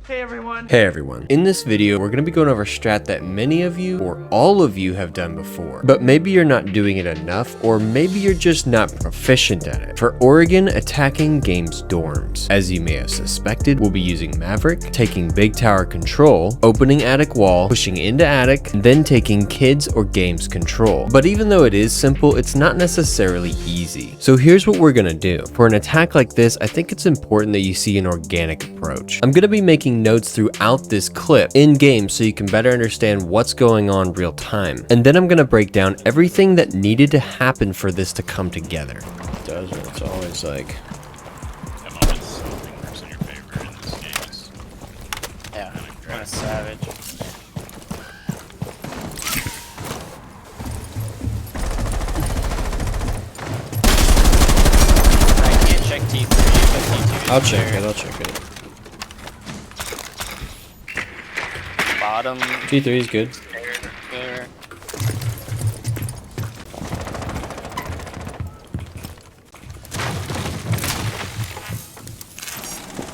Hey everyone. Hey everyone. In this video, we're going to be going over a strat that many of you or all of you have done before, but maybe you're not doing it enough, or maybe you're just not proficient at it. For Oregon attacking games dorms, as you may have suspected, we'll be using Maverick, taking big tower control, opening attic wall, pushing into attic, and then taking kids or games control. But even though it is simple, it's not necessarily easy. So here's what we're going to do. For an attack like this, I think it's important that you see an organic approach. I'm going to be making notes throughout this clip in game so you can better understand what's going on real time. And then I'm going to break down everything that needed to happen for this to come together. It does, it's always like... That moment's works in your favor in this game. Yeah, I'm a savage. I can't check T3, but T2 I'll check it. Bottom. T3 is good. There.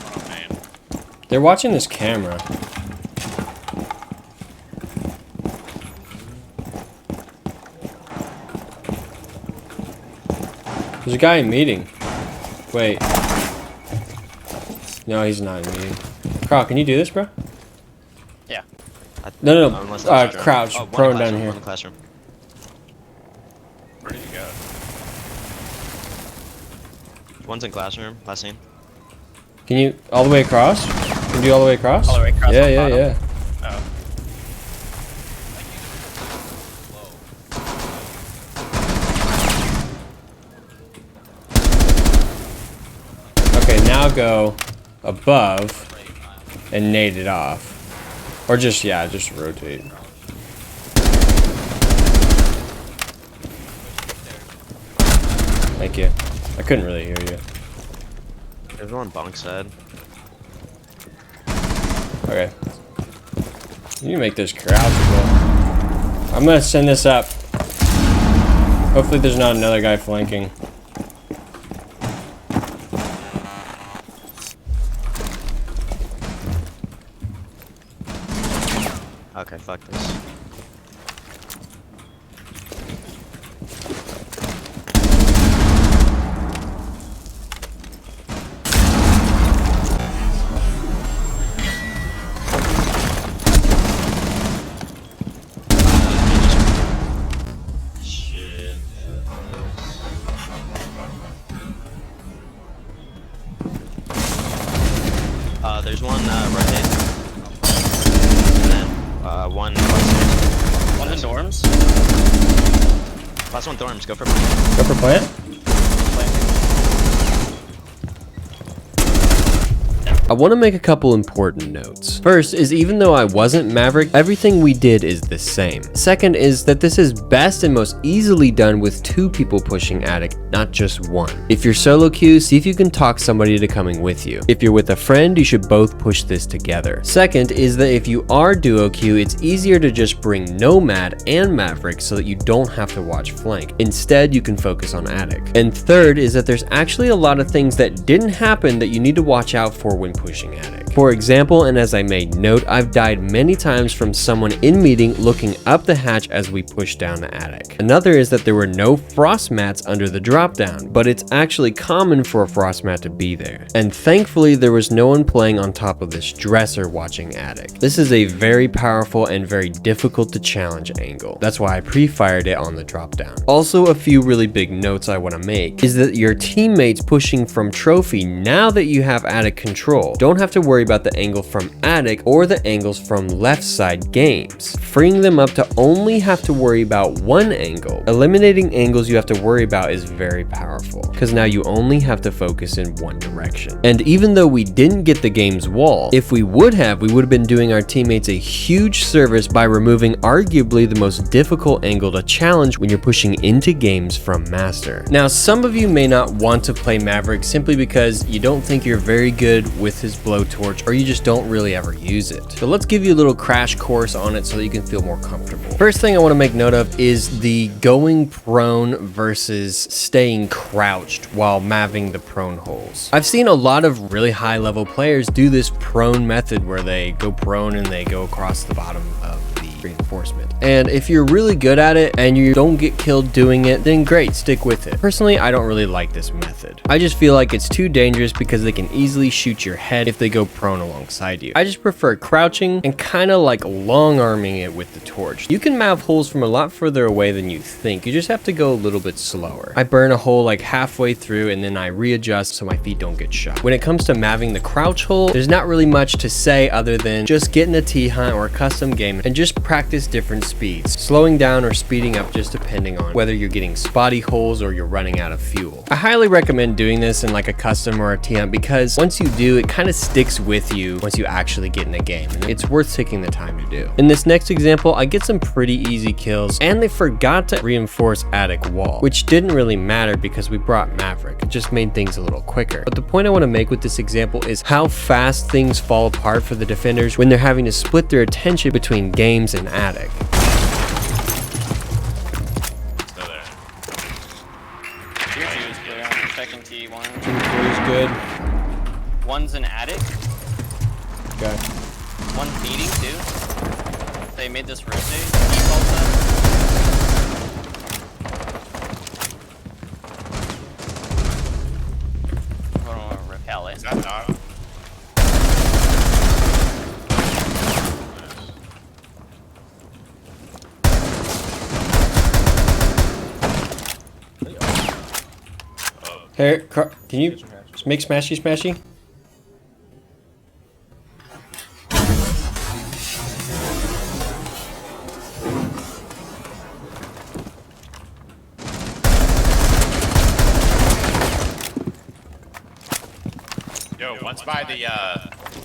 Oh man. They're watching this camera. There's a guy in meeting. Wait. No, he's not in meeting. Carl, can you do this, bro? Yeah. No. Crouch. Oh, Prone down here. One in the classroom. Where did he go? One's in classroom. Last scene. Can you all the way across? Can you do all the way across? All the way across Yeah, the yeah, bottom? yeah. Oh. Okay, now go above and nade it off. Or just, yeah, just rotate. Thank you. I couldn't really hear you. There's one on bunk side. Okay. You can make this crouchable. I'm gonna send this up. Hopefully there's not another guy flanking. Okay, fuck this. Shit. There's one right. And then one classroom. One in dorms. Last one dorms. Go for Go for plant? I want to make a couple important notes. First is, even though I wasn't Maverick, everything we did is the same. Second is that this is best and most easily done with 2 people pushing attic, not just 1. If you're solo queue, see if you can talk somebody to coming with you. If you're with a friend, you should both push this together. Second is that if you are duo queue, it's easier to just bring Nomad and Maverick so that you don't have to watch flank. Instead, you can focus on attic. And third is that there's actually a lot of things that didn't happen that you need to watch out for when pushing attic. For example, and as I made note, I've died many times from someone in meeting looking up the hatch as we push down the attic. Another is that there were no frost mats under the drop down, but it's actually common for a frost mat to be there. And thankfully there was no one playing on top of this dresser watching attic. This is a very powerful and very difficult to challenge angle. That's why I pre-fired it on the drop down. Also, a few really big notes I want to make is that your teammates pushing from trophy, now that you have attic control, don't have to worry about the angle from attic or the angles from left side games. Freeing them up to only have to worry about one angle. Eliminating angles you have to worry about is very powerful, because now you only have to focus in one direction. And even though we didn't get the game's wall, if we would have been doing our teammates a huge service by removing arguably the most difficult angle to challenge when you're pushing into games from Master. Now, some of you may not want to play Maverick simply because you don't think you're very good with with his blowtorch, or you just don't really ever use it. So let's give you a little crash course on it so that you can feel more comfortable. First thing I want to make note of is the going prone versus staying crouched while maving the prone holes. I've seen a lot of really high level players do this prone method where they go prone and they go across the bottom of the reinforcement. And if you're really good at it and you don't get killed doing it, then great, stick with it. Personally, I don't really like this method. I just feel like it's too dangerous because they can easily shoot your head if they go prone alongside you. I just prefer crouching and kind of like long arming it with the torch. You can mav holes from a lot further away than you think. You just have to go a little bit slower. I burn a hole like halfway through and then I readjust so my feet don't get shot. When it comes to maving the crouch hole, there's not really much to say other than just get in a T-hunt or a custom game and just practice different speeds, slowing down or speeding up just depending on whether you're getting spotty holes or you're running out of fuel. I highly recommend doing this in like a custom or a T-hunt because once you do, it kind of sticks with you once you actually get in a game, and it's worth taking the time to do. In this next example, I get some pretty easy kills, and they forgot to reinforce attic wall, which didn't really matter because we brought Maverick. It just made things a little quicker. But the point I want to make with this example is how fast things fall apart for the defenders when they're having to split their attention between games and attic. Still there. Tier 2 is clear. I'm checking T1. Is good. One's an attic. Okay. One's meeting too. They made this rotate. Default up. Hold on, repel it. Is that dog? Hey, can you just make smashy smashy? Yo, one's by the,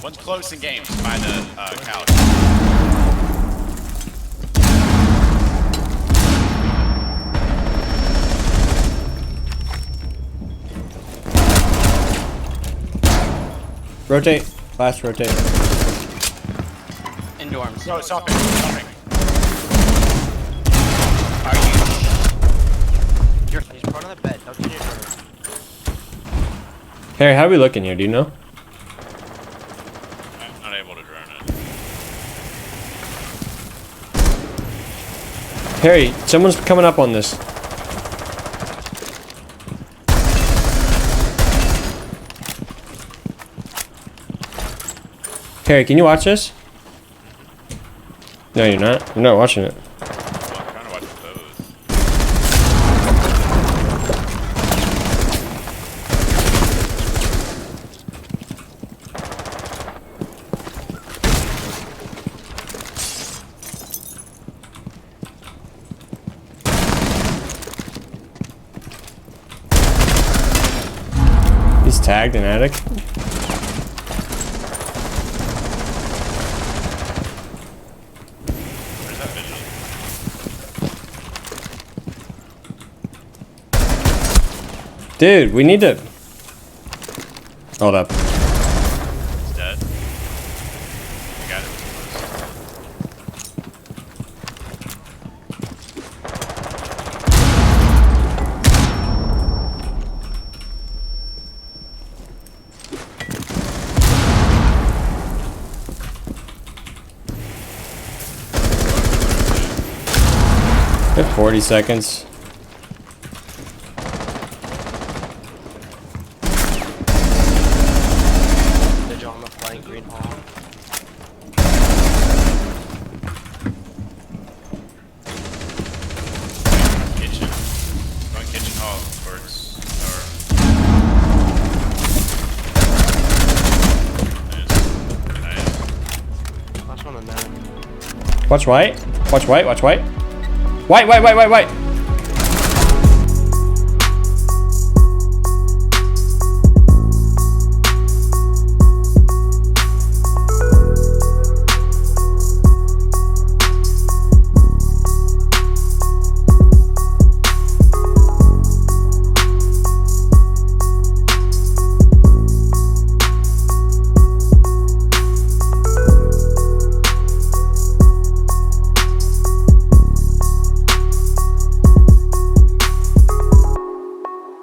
one's close in games, by the, couch. Rotate. Last rotate. In dorms. No, something, something. Are you? He's prone on the bed. Don't you need to Harry, how are we looking here? Do you know? I'm not able to drone it. Harry, someone's coming up on this. Harry, can you watch this? No, you're not. You're not watching it. Well, I'm trying to watch those. He's tagged in attic. Where's that vision? Dude, we need to... Hold up. It's dead. I got it. We have 40 seconds. They're on the flank green hall. Kitchen. Going kitchen hall towards our. Nice. Last one on that. Watch white. Watch white. Watch white. White, white, white, white, white.